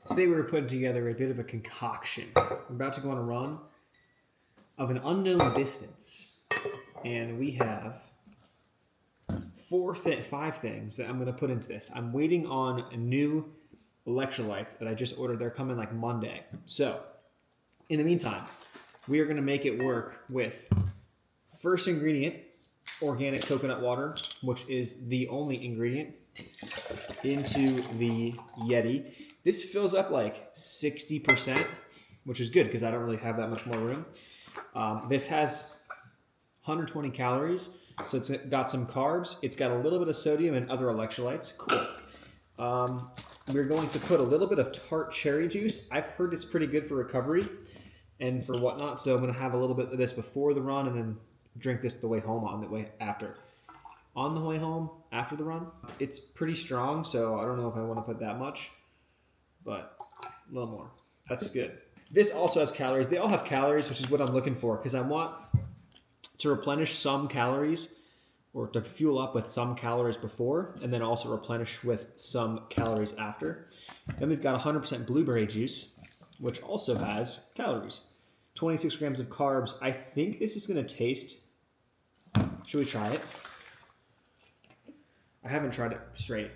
Today we were putting together a bit of a concoction. We're about to go on a run of an unknown distance. And we have 5 things that I'm going to put into this. I'm waiting on new electrolytes that I just ordered. They're coming like Monday. So, in the meantime, we are going to make it work with first ingredient, organic coconut water, which is the only ingredient, into the Yeti. This fills up like 60%, which is good because I don't really have that much more room. This has 120 calories, so it's got some carbs. It's got a little bit of sodium and other electrolytes. Cool. We're going to put a little bit of tart cherry juice. I've heard it's pretty good for recovery and for whatnot, so I'm going to have a little bit of this before the run and then drink this the way home on the way after. On the way home, after the run, it's pretty strong, so I don't know if I want to put that much, but a little more. That's good. This also has calories. They all have calories, which is what I'm looking for, because I want to replenish some calories or to fuel up with some calories before, and then also replenish with some calories after. Then we've got 100% blueberry juice, which also has calories. 26 grams of carbs. I think this is going to taste... Should we try it? I haven't tried it straight.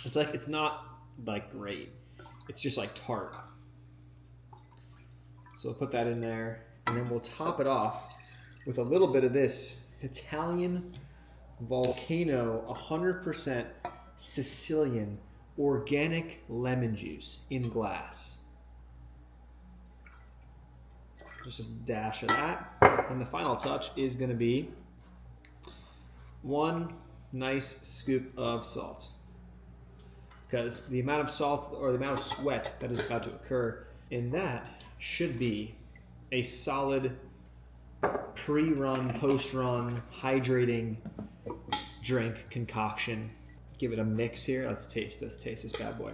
It's not like great. It's just like tart. So we'll put that in there, and then we'll top it off with a little bit of this Italian Volcano 100% Sicilian organic lemon juice in glass. Just a dash of that. And the final touch is going to be one nice scoop of salt. Because the amount of salt or the amount of sweat that is about to occur in that should be a solid pre-run, post-run, hydrating drink concoction. Give it a mix here. Let's taste this. Taste this bad boy.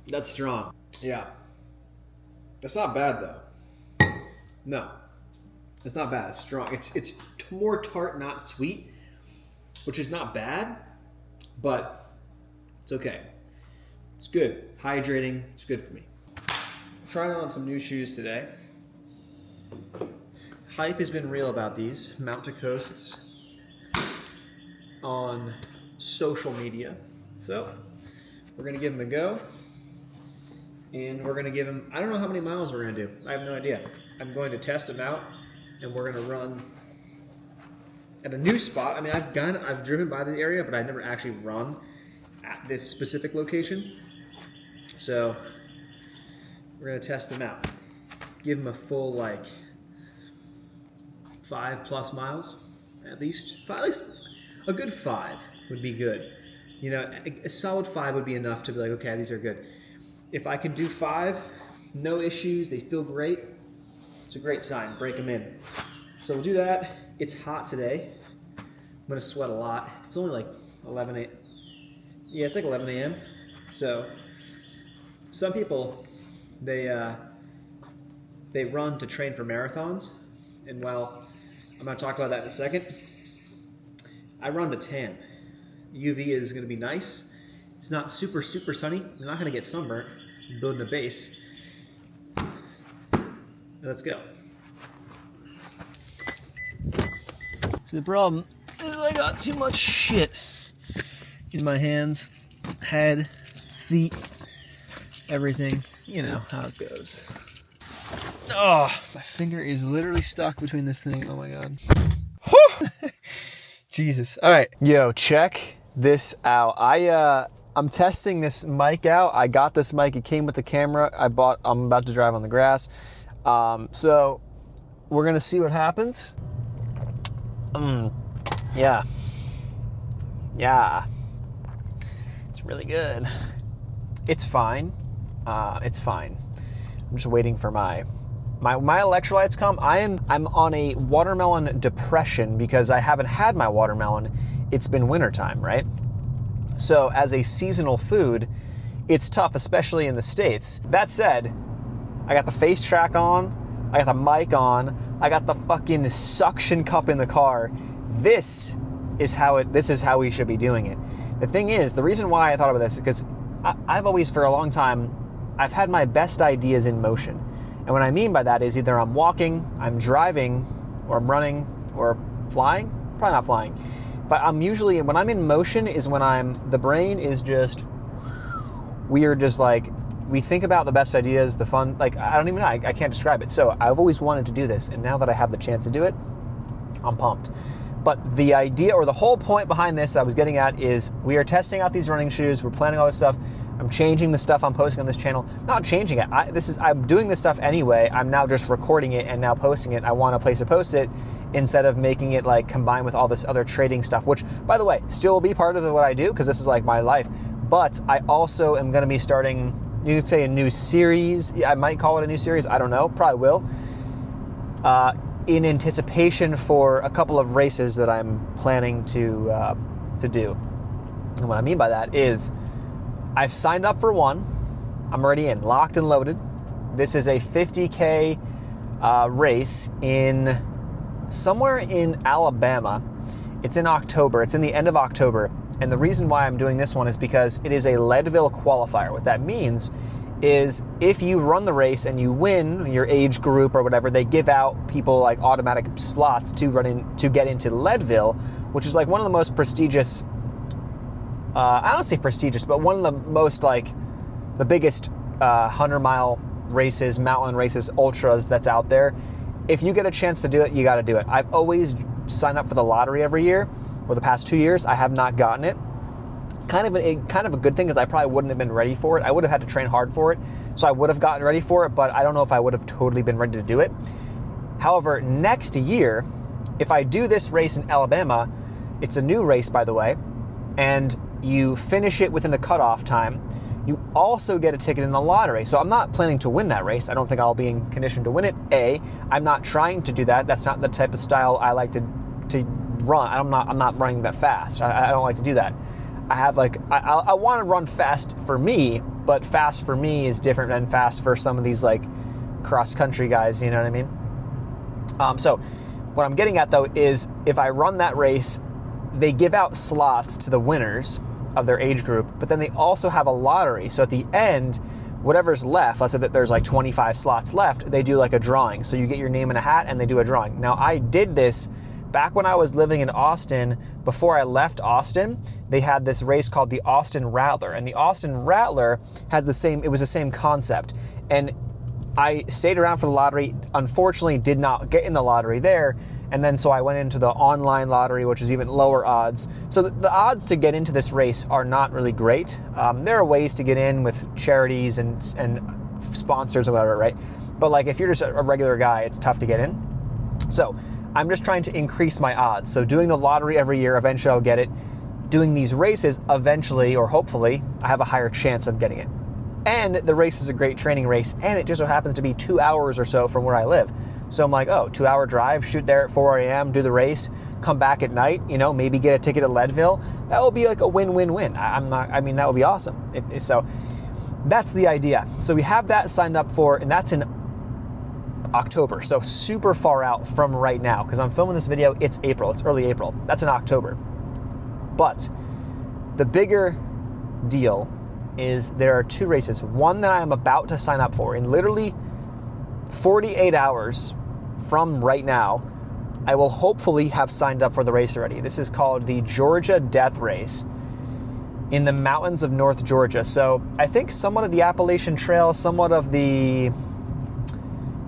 That's strong. Yeah. That's not bad though. No. It's not bad. It's strong. It's more tart, not sweet, which is not bad, but it's okay. It's good. Hydrating. It's good for me. Trying on some new shoes today. Hype has been real about these Mount to Coasts on social media. So we're going to give them a go. And we're going to give them, I don't know how many miles we're going to do. I have no idea. I'm going to test them out. And we're going to run at a new spot. I mean, I've driven by the area, but I've never actually run at this specific location. So we're going to test them out. Give them a full, 5+ miles, at least a good 5 would be good. You know, a solid 5 would be enough to be like, okay, these are good. If I can do 5, no issues, they feel great, it's a great sign. Break them in. So we'll do that. It's hot today. I'm going to sweat a lot. It's only like 11 a.m. Yeah, it's like 11 a.m. So some people, they run to train for marathons. And while I'm going to talk about that in a second, I run to tan. UV is going to be nice. It's not super, super sunny. You're not going to get sunburnt. I'm building a base. Let's go. So the problem is I got too much shit in my hands, head, feet, everything. You know how it goes. Oh, my finger is literally stuck between this thing. Oh my God. Jesus. All right. Yo, check this out. I'm testing this mic out. I got this mic. It came with the camera. I'm about to drive on the grass. So we're gonna see what happens. Yeah, it's really good. It's fine. It's fine. I'm just waiting for my electrolytes come. I'm on a watermelon depression because I haven't had my watermelon. It's been wintertime, right? So as a seasonal food, it's tough, especially in the States. That said, I got the face track on. I got the mic on. I got the fucking suction cup in the car. This is how we should be doing it. The thing is, the reason why I thought about this is because I've always, for a long time, I've had my best ideas in motion. And what I mean by that is either I'm walking, I'm driving, or I'm running, or flying. Probably not flying. But I'm usually, when I'm in motion is when the brain is just, we're just like, we think about the best ideas, the fun, like, I don't even know, I can't describe it. So I've always wanted to do this, and now that I have the chance to do it, I'm pumped. But the idea, or the whole point behind this I was getting at is, we are testing out these running shoes, we're planning all this stuff, I'm changing the stuff I'm posting on this channel. Not changing it, I'm doing this stuff anyway, I'm now just recording it and now posting it. I want a place to post it, instead of making it like combined with all this other trading stuff, which, by the way, still will be part of what I do, because this is like my life. But I also am gonna be starting, you could say, a new series. I might call it a new series, I don't know, probably will. In anticipation for a couple of races that I'm planning to do. And what I mean by that is, I've signed up for one. I'm already in, locked and loaded. This is a 50K race in somewhere in Alabama. It's in October. It's in the end of October. And the reason why I'm doing this one is because it is a Leadville qualifier. What that means is, if you run the race and you win your age group or whatever, they give out people like automatic slots to get into Leadville, which is like one of the most prestigious, I don't say prestigious, but one of the most, like, the biggest 100-mile races, mountain races, ultras that's out there. If you get a chance to do it, you got to do it. I've always signed up for the lottery every year, or the past 2 years. I have not gotten it. Kind of a good thing, because I probably wouldn't have been ready for it. I would have had to train hard for it, so I would have gotten ready for it, but I don't know if I would have totally been ready to do it. However, next year, if I do this race in Alabama, it's a new race, by the way, and you finish it within the cutoff time, you also get a ticket in the lottery. So I'm not planning to win that race. I don't think I'll be in condition to win it. I'm not trying to do that. That's not the type of style I like to run. I'm not running that fast. I don't like to do that. I want to run fast for me, but fast for me is different than fast for some of these like cross country guys, you know what I mean? So what I'm getting at though is, if I run that race, they give out slots to the winners of their age group, but then they also have a lottery. So at the end, whatever's left, let's say that there's like 25 slots left, they do like a drawing. So you get your name in a hat and they do a drawing. Now, I did this back when I was living in Austin. Before I left Austin, they had this race called the Austin Rattler, and the Austin Rattler had the same concept. And I stayed around for the lottery, unfortunately did not get in the lottery there, and then so I went into the online lottery, which is even lower odds. So the odds to get into this race are not really great. There are ways to get in with charities and sponsors or whatever, right? But like, if you're just a regular guy, it's tough to get in. So I'm just trying to increase my odds. So doing the lottery every year, eventually I'll get it. Doing these races, eventually, or hopefully, I have a higher chance of getting it. And the race is a great training race, and it just so happens to be 2 hours or so from where I live. So I'm like, 2-hour drive, shoot there at 4 a.m., do the race, come back at night, maybe get a ticket at Leadville. That would be like a win-win-win. That would be awesome. So that's the idea. So we have that signed up for, and that's in October. So super far out from right now, because I'm filming this video, it's April, it's early April. That's in October. But the bigger deal is there are two races. One that I'm about to sign up for in literally 48 hours from right now. I will hopefully have signed up for the race already. This is called the Georgia Death Race in the mountains of North Georgia. So I think somewhat of the Appalachian Trail, somewhat of the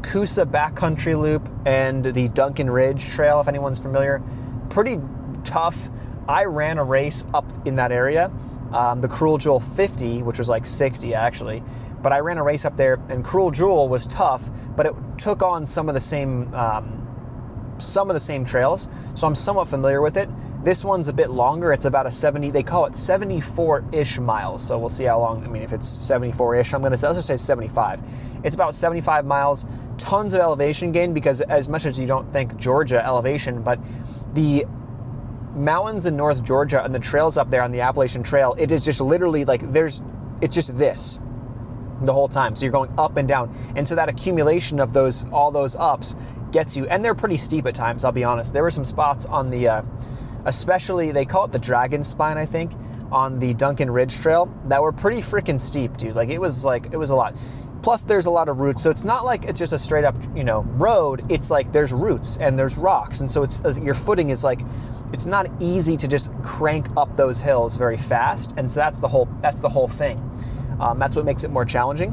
Coosa Backcountry Loop, and the Duncan Ridge Trail, if anyone's familiar. Pretty tough. I ran a race up in that area. The Cruel Jewel 50, which was like 60 actually, but I ran a race up there, and Cruel Jewel was tough, but it took on some of the same trails, so I'm somewhat familiar with it. This one's a bit longer. It's about they call it 74-ish miles, so we'll see how long. If it's 74-ish, let's just say 75. It's about 75 miles, tons of elevation gain, because as much as you don't think Georgia elevation, but the mountains in North Georgia and the trails up there on the Appalachian Trail, it is just literally like it's just this. the whole time. So you're going up and down. And so that accumulation of all those ups gets you, and they're pretty steep at times, I'll be honest. There were some spots on the, especially, they call it the Dragon Spine, I think, on the Duncan Ridge Trail that were pretty freaking steep, dude. Like it was a lot. Plus there's a lot of roots. So it's not like it's just a straight up, road. It's like there's roots and there's rocks. And so your footing is like, it's not easy to just crank up those hills very fast. And so that's the whole thing. That's what makes it more challenging.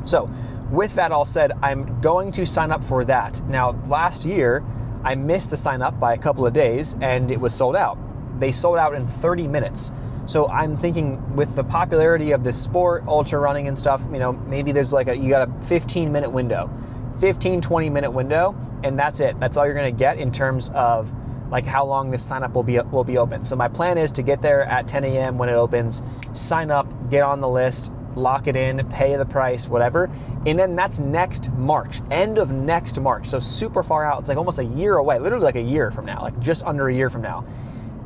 So with that all said, I'm going to sign up for that. Now, last year, I missed the sign up by a couple of days and it was sold out. They sold out in 30 minutes. So I'm thinking with the popularity of this sport, ultra running and stuff, maybe there's you got a 15-minute window, 20-minute window, and that's it. That's all you're going to get in terms of like how long this sign up will be open. So my plan is to get there at 10 a.m. when it opens, sign up, get on the list, lock it in, pay the price, whatever. And then that's next March, end of next March. So super far out. It's like almost a year away, literally like a year from now, like just under a year from now.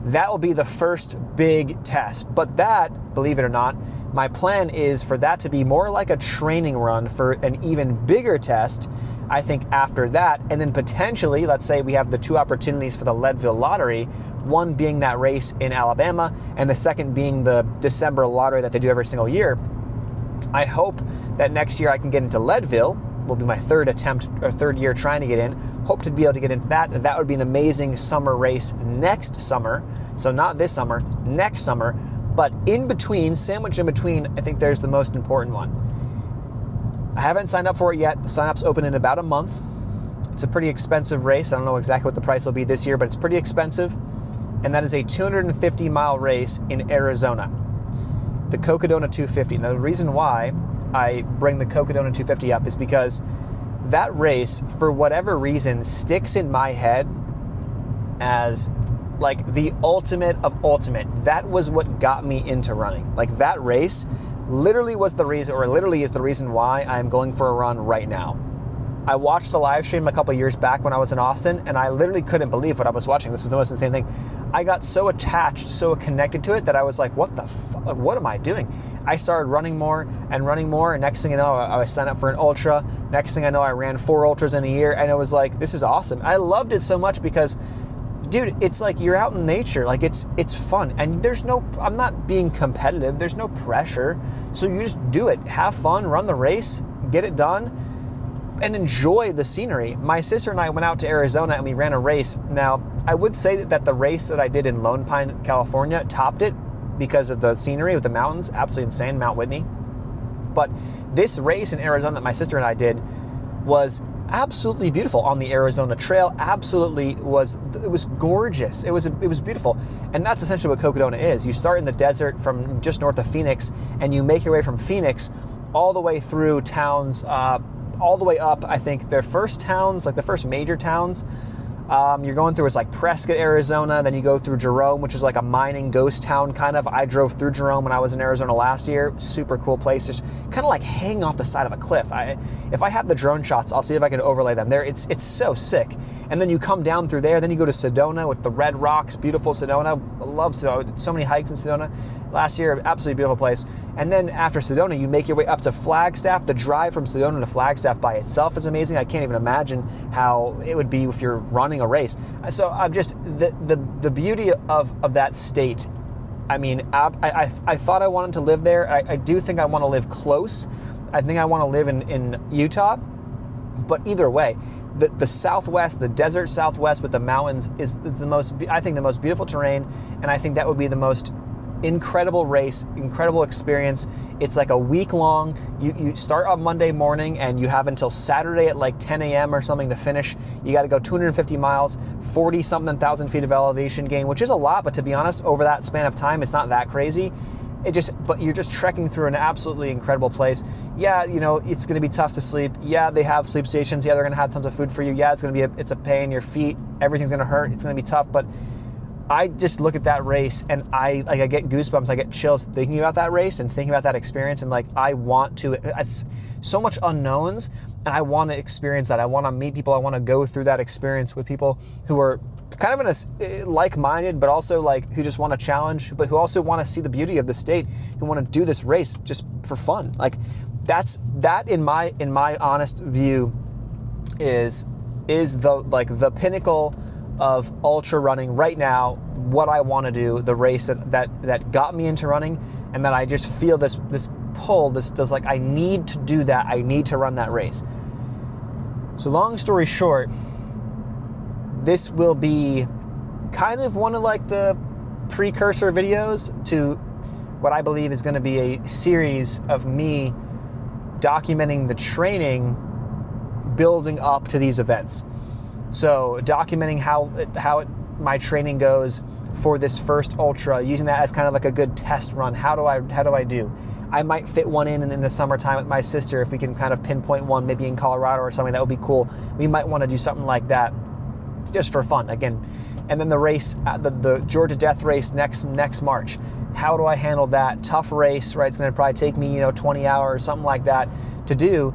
That will be the first big test. But that, believe it or not, my plan is for that to be more like a training run for an even bigger test, I think, after that. And then potentially, let's say we have the two opportunities for the Leadville Lottery, one being that race in Alabama, and the second being the December lottery that they do every single year. I hope that next year I can get into Leadville. Will be my third year trying to get in. Hope to be able to get into that. That would be an amazing summer race next summer. So not this summer, next summer. But in between, sandwiched in between, I think there's the most important one. I haven't signed up for it yet. The sign-up's open in about a month. It's a pretty expensive race. I don't know exactly what the price will be this year, but it's pretty expensive. And that is a 250-mile race in Arizona. The Cocodona 250. Now, the reason why I bring the Cocodona 250 up is because that race, for whatever reason, sticks in my head as like the ultimate of ultimate. That was what got me into running. Like that race literally was the reason, or literally is the reason why I'm going for a run right now. I watched the live stream a couple years back when I was in Austin, and I literally couldn't believe what I was watching. This is the most insane thing. I got so attached, so connected to it that I was like, what the fuck? Like, what am I doing? I started running more, and next thing you know, I signed up for an ultra. Next thing I know, I ran 4 ultras in a year, and it was like, this is awesome. I loved it so much because, dude, it's like you're out in nature. Like it's fun, and I'm not being competitive. There's no pressure. So you just do it. Have fun, run the race, get it done, and enjoy the scenery. My sister and I went out to Arizona and we ran a race. Now, I would say that the race that I did in Lone Pine, California topped it because of the scenery with the mountains. Absolutely insane, Mount Whitney. But this race in Arizona that my sister and I did was absolutely beautiful on the Arizona Trail. It was gorgeous. It was beautiful. And that's essentially what Cocodona is. You start in the desert from just north of Phoenix, and you make your way from Phoenix all the way through towns, all the way up. I think their first towns, like the first major towns, you're going through is like Prescott, Arizona. Then you go through Jerome, which is like a mining ghost town kind of. I drove through Jerome when I was in Arizona last year. Super cool place. Just kind of like hanging off the side of a cliff. If I have the drone shots, I'll see if I can overlay them there. It's so sick. And then you come down through there. Then you go to Sedona with the red rocks. Beautiful Sedona. I love Sedona. So many hikes in Sedona. Last year, absolutely beautiful place. And then after Sedona, you make your way up to Flagstaff. The drive from Sedona to Flagstaff by itself is amazing. I can't even imagine how it would be if you're running a race. So I'm just, the beauty of that state. I mean, I thought I wanted to live there. I do think I want to live close. I think I want to live in Utah. But either way, the Southwest, the desert Southwest with the mountains is the most beautiful terrain. And I think that would be the most incredible race, incredible experience. It's like a week long. You start on Monday morning and you have until Saturday at like 10 a.m. or something to finish. You got to go 250 miles, 40 something thousand feet of elevation gain, which is a lot, but to be honest, over that span of time, it's not that crazy. But you're just trekking through an absolutely incredible place. Yeah, it's going to be tough to sleep. Yeah, they have sleep stations. Yeah, they're going to have tons of food for you. Yeah, it's a pain in your feet. Everything's going to hurt. It's going to be tough, but I just look at that race and I get goosebumps. I get chills thinking about that race and thinking about that experience. And I want to, it's so much unknowns, and I want to experience that. I want to meet people. I want to go through that experience with people who are kind of in a like-minded, but also who just want to challenge, but who also want to see the beauty of the state, who want to do this race just for fun. that in my honest view is the pinnacle of ultra running right now. What I want to do, the race that got me into running, and that I just feel this pull, this like I need to do that. I need to run that race. So long story short, this will be kind of one of like the precursor videos to what I believe is going to be a series of me documenting the training building up to these events. So documenting how my training goes for this first ultra, using that as kind of like a good test run. How do I do? I might fit one in the summertime with my sister if we can kind of pinpoint one, maybe in Colorado or something. That would be cool. We might want to do something like that just for fun again. And then the race, the Georgia Death Race next March. How do I handle that? Tough race, right? It's going to probably take me 20 hours, something like that to do.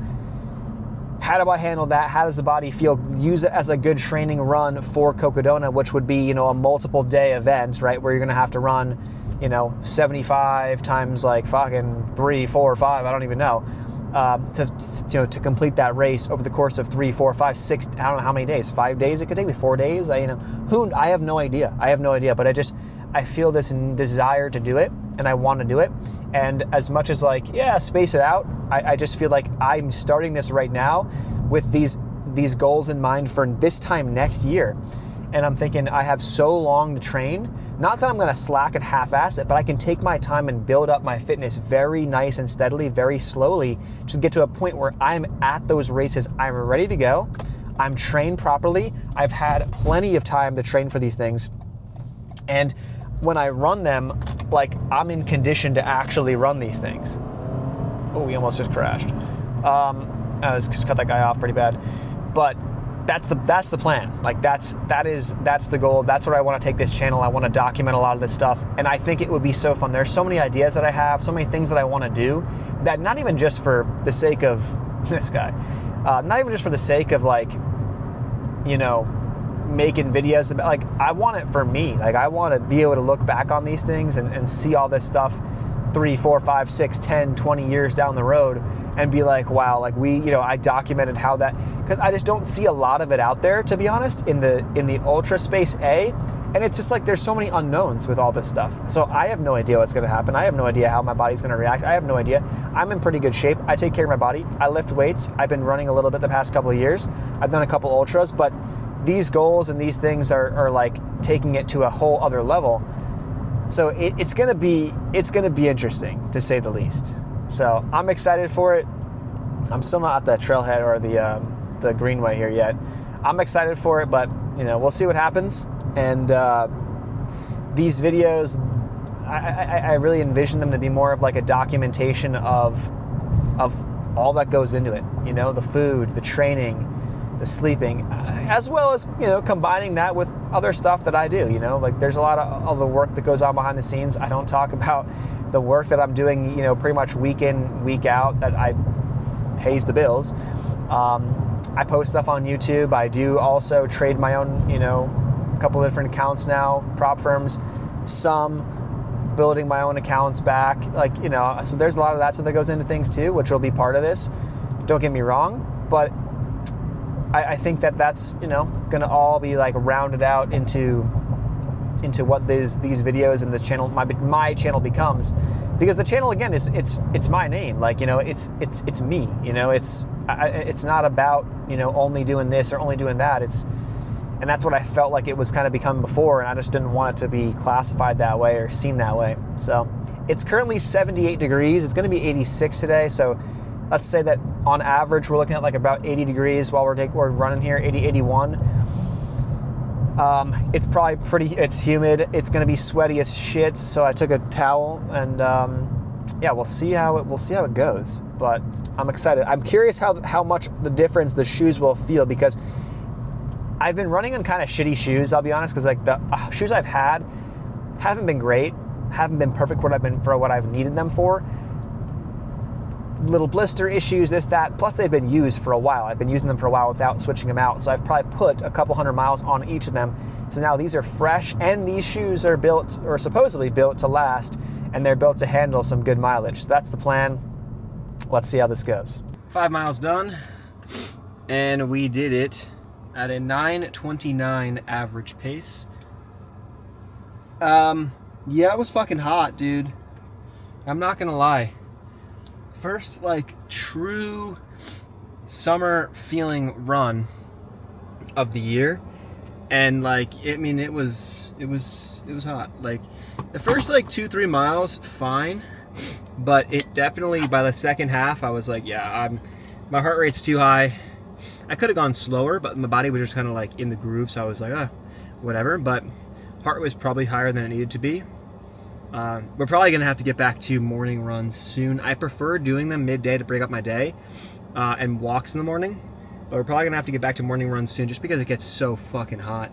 How do I handle that? How does the body feel? Use it as a good training run for Cocodona, which would be, a multiple day event, right? Where you're going to have to run, 75 times like fucking 3, 4, 5, I don't even know, to complete that race over the course of 3, 4, 5, 6, I don't know how many days, 5 days it could take me, 4 days. I have no idea. But I feel this desire to do it, and I want to do it. And as much as space it out, I just feel like I'm starting this right now with these goals in mind for this time next year. And I'm thinking I have so long to train. Not that I'm going to slack and half-ass it, but I can take my time and build up my fitness very nice and steadily, very slowly, to get to a point where I'm at those races. I'm ready to go. I'm trained properly. I've had plenty of time to train for these things. And when I run them, I'm in condition to actually run these things. Oh, we almost just crashed. I just cut that guy off pretty bad. But that's the plan. That's the goal. That's where I want to take this channel. I want to document a lot of this stuff, and I think it would be so fun. There's so many ideas that I have, so many things that I want to do, that not even just for the sake of this guy, not even just for the sake of making videos about, I want it for me. I want to be able to look back on these things and see all this stuff 3, 4, 5, 6, 10, 20 years down the road and be like, wow, I documented how that, because I just don't see a lot of it out there, to be honest, in the ultra space and it's just there's so many unknowns with all this stuff. So I have no idea what's going to happen. I have no idea how my body's going to react. I have no idea. I'm in pretty good shape. I take care of my body. I lift weights. I've been running a little bit the past couple of years. I've done a couple ultras, but these goals and these things are taking it to a whole other level. So it's gonna be interesting, to say the least. So I'm excited for it. I'm still not at the trailhead or the greenway here yet. I'm excited for it, but we'll see what happens. And these videos, I really envision them to be more of a documentation of all that goes into it. The food, the training, the sleeping, as well as combining that with other stuff that I do. There's a lot of the work that goes on behind the scenes. I don't talk about the work that I'm doing pretty much week in, week out, that I pays the bills. I post stuff on YouTube. I do also trade my own a couple of different accounts now, prop firms, some building my own accounts back, so there's a lot of that stuff that goes into things too, which will be part of this. Don't get me wrong, but I think that's gonna all be rounded out into what these videos and the channel, my channel becomes, because the channel again it's my name. It's me. It's not about only doing this or only doing that. And that's what I felt like it was kind of become before, and I just didn't want it to be classified that way or seen that way. So it's currently 78 degrees. It's going to be 86 today. So let's say that on average, we're looking at about 80 degrees while we're running here, 80, 81. It's probably it's humid. It's going to be sweaty as shit. So I took a towel and we'll see how it goes. But I'm excited. I'm curious how much the difference the shoes will feel, because I've been running in kind of shitty shoes, I'll be honest, because the shoes I've had haven't been great, haven't been perfect for what I've needed them for. Little blister issues, this, that, plus they've been used for a while. I've been using them for a while without switching them out, so I've probably put a couple 100 miles on each of them. So now these are fresh, and these shoes are built, or supposedly built, to last, and they're built to handle some good mileage. So that's the plan. let's see how this goes. 5 miles done, and we did it at a 9:29 average pace. Yeah, it was fucking hot, dude. I'm not gonna lie. First, like, true summer feeling run of the year, and like, it was hot. Like, the first like 2-3 miles, fine, but it definitely, by the second half, I was like, yeah, my heart rate's too high. I could have gone slower, but my body was just kind of like in the groove, so I was like, whatever. But heart was probably higher than it needed to be. We're probably gonna have to get back to morning runs soon. I prefer doing them midday to break up my day, and walks in the morning. But we're probably gonna have to get back to morning runs soon, just because it gets so fucking hot.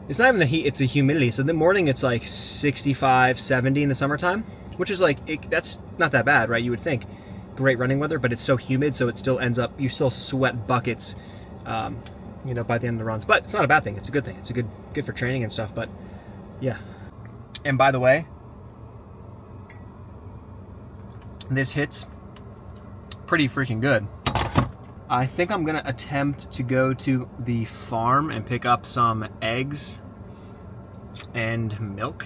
It's not even the heat, it's the humidity. So in the morning it's like 65, 70 in the summertime, which is like, that's not that bad, right? You would think great running weather, but it's so humid, so it still ends up, you still sweat buckets, by the end of the runs. But it's not a bad thing, it's a good thing. It's a good for training and stuff, but yeah. And by the way, this hits pretty freaking good. I think I'm gonna attempt to go to the farm and pick up some eggs and milk,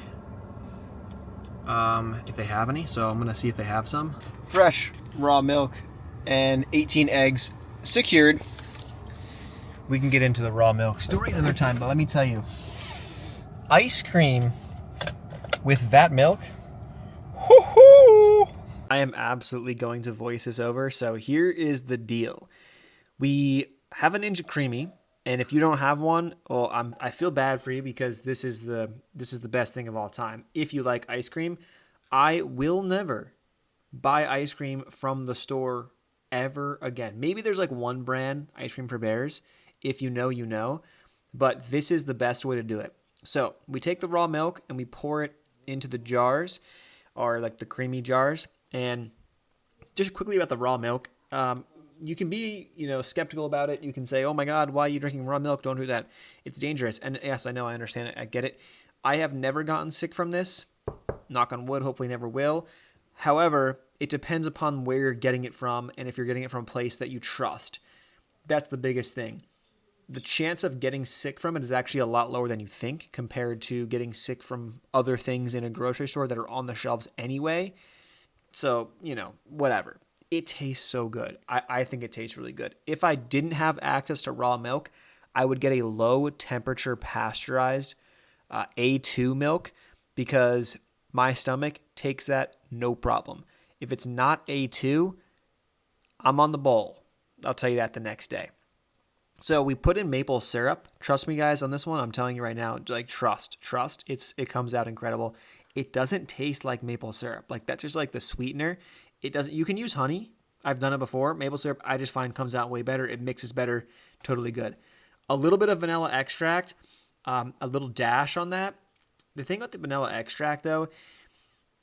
if they have any. So I'm gonna see if they have some fresh raw milk and 18 eggs secured. We can get into the raw milk story another time, but let me tell you, ice cream with that milk, whoo-hoo! I am absolutely going to voice this over. So here is the deal. We have a Ninja Creamy, and if you don't have one, well, I feel bad for you, because this is the best thing of all time. If you like ice cream, I will never buy ice cream from the store ever again. Maybe there's like one brand, Ice Cream for Bears. If you know, you know. But this is the best way to do it. So we take the raw milk and we pour it into the jars, or like the creamy jars. And just quickly about the raw milk, you can be, skeptical about it. You can say, oh my God, why are you drinking raw milk? Don't do that. It's dangerous. And yes, I know, I understand it. I get it. I have never gotten sick from this. Knock on wood, hopefully never will. However, it depends upon where you're getting it from, and if you're getting it from a place that you trust. That's the biggest thing. The chance of getting sick from it is actually a lot lower than you think, compared to getting sick from other things in a grocery store that are on the shelves anyway. So, whatever. It tastes so good. I think it tastes really good. If I didn't have access to raw milk, I would get a low temperature pasteurized A2 milk, because my stomach takes that no problem. If it's not A2, I'm on the bowl. I'll tell you that the next day. So we put in maple syrup. Trust me, guys, on this one. I'm telling you right now, like, trust. It comes out incredible. It doesn't taste like maple syrup. Like, that's just like the sweetener. It doesn't. You can use honey. I've done it before. Maple syrup, I just find, comes out way better. It mixes better. Totally good. A little bit of vanilla extract, a little dash on that. The thing with the vanilla extract, though,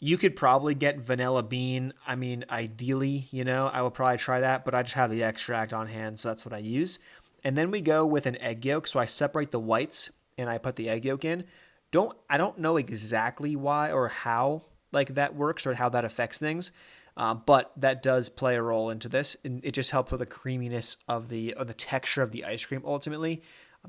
you could probably get vanilla bean. I mean, ideally, I would probably try that, but I just have the extract on hand, so that's what I use. And then we go with an egg yolk. So I separate the whites and I put the egg yolk in. I don't know exactly why or how that works or how that affects things. But that does play a role into this, and it just helps with the creaminess of the texture of the ice cream. Ultimately,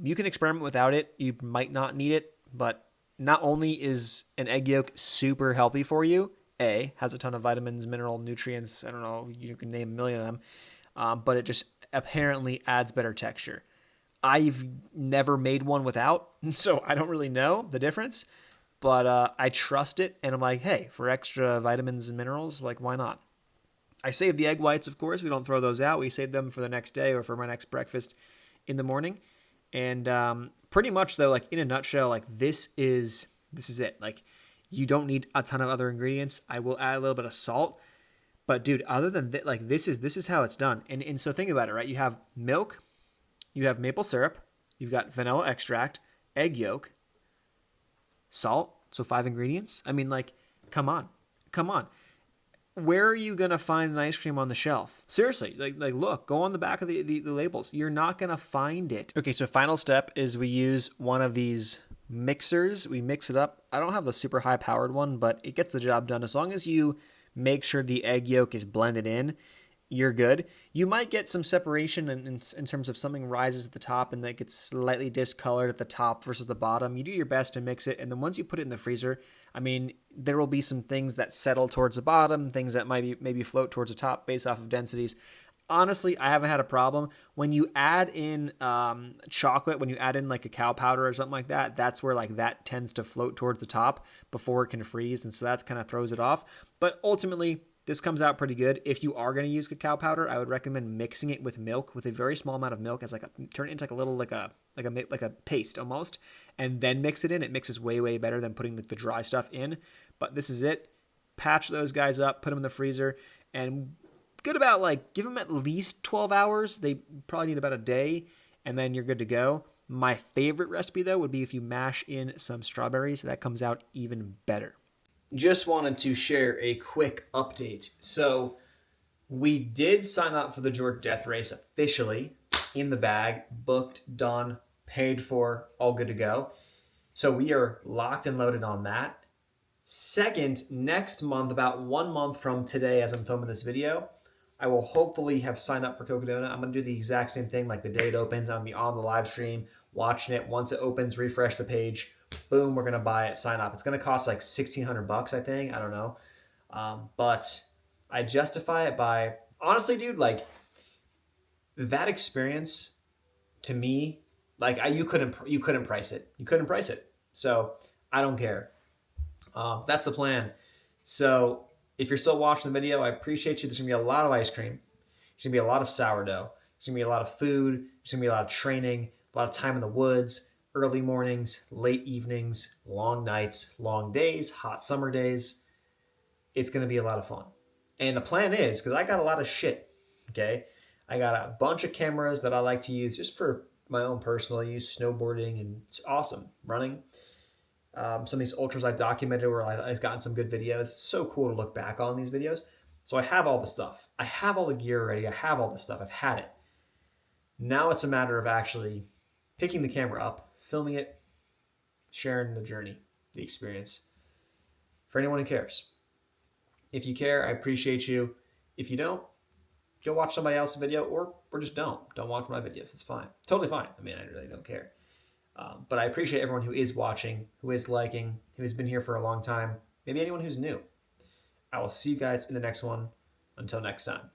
you can experiment without it. You might not need it, but not only is an egg yolk super healthy for you, has a ton of vitamins, mineral, nutrients. I don't know, you can name a million of them, but it just apparently adds better texture. I've never made one without, so I don't really know the difference. But I trust it, and I'm like, hey, for extra vitamins and minerals, why not? I save the egg whites, of course. We don't throw those out. We save them for the next day or for my next breakfast in the morning. And pretty much, though, in a nutshell, this is it. You don't need a ton of other ingredients. I will add a little bit of salt. But, dude, other than that, this is how it's done. And so think about it, right? You have milk, you have maple syrup, you've got vanilla extract, egg yolk, salt. So 5 ingredients. I mean, come on. Where are you going to find an ice cream on the shelf? Seriously, look, go on the back of the labels. You're not going to find it. Okay, so final step is we use one of these mixers. We mix it up. I don't have the super high powered one, but it gets the job done. As long as you make sure the egg yolk is blended in, you're good. You might get some separation in terms of something rises at the top and that gets slightly discolored at the top versus the bottom. You do your best to mix it, and then once you put it in the freezer, I mean, there will be some things that settle towards the bottom, things that maybe float towards the top based off of densities. Honestly, I haven't had a problem. When you add in chocolate, when you add in like cacao powder or something like that, that's where like that tends to float towards the top before it can freeze, and so that kind of throws it off. But ultimately, this comes out pretty good. If you are going to use cacao powder, I would recommend mixing it with milk, with a very small amount of milk, as turn it into like a little like a paste almost, and then mix it in. It mixes way better than putting the dry stuff in. But this is it. Patch those guys up, put them in the freezer, and good about like give them at least 12 hours. They probably need about a day, and then you're good to go. My favorite recipe though would be if you mash in some strawberries. That comes out even better. Just wanted to share a quick update. So we did sign up for the Georgia Death Race officially, in the bag, booked, done, paid for, all good to go. So we are locked and loaded on that. Second, next month, about 1 month from today as I'm filming this video, I will hopefully have signed up for Cocodona. I'm going to do the exact same thing, like the day it opens, I'm going to be on the live stream, watching it. Once it opens, refresh the page. Boom, we're going to buy it, sign up. It's going to cost like $1,600, I think. I don't know. But I justify it by, honestly, dude, like that experience to me, like you couldn't price it. You couldn't price it. So I don't care. That's the plan. So if you're still watching the video, I appreciate you. There's going to be a lot of ice cream. There's going to be a lot of sourdough. There's going to be a lot of food. There's going to be a lot of training, a lot of time in the woods, early mornings, late evenings, long nights, long days, hot summer days. It's going to be a lot of fun. And the plan is, because I got a lot of shit, okay? I got a bunch of cameras that I like to use just for my own personal use, snowboarding, and it's awesome. Running. Some of these ultras I've documented where I've gotten some good videos. It's so cool to look back on these videos. So I have all the stuff. I have all the gear already. I have all the stuff. I've had it. Now it's a matter of actually picking the camera up, filming it, sharing the journey, the experience. For anyone who cares. If you care, I appreciate you. If you don't, go watch somebody else's video or just don't. Don't watch my videos. It's fine. Totally fine. I mean, I really don't care. But I appreciate everyone who is watching, who is liking, who has been here for a long time. Maybe anyone who's new. I will see you guys in the next one. Until next time.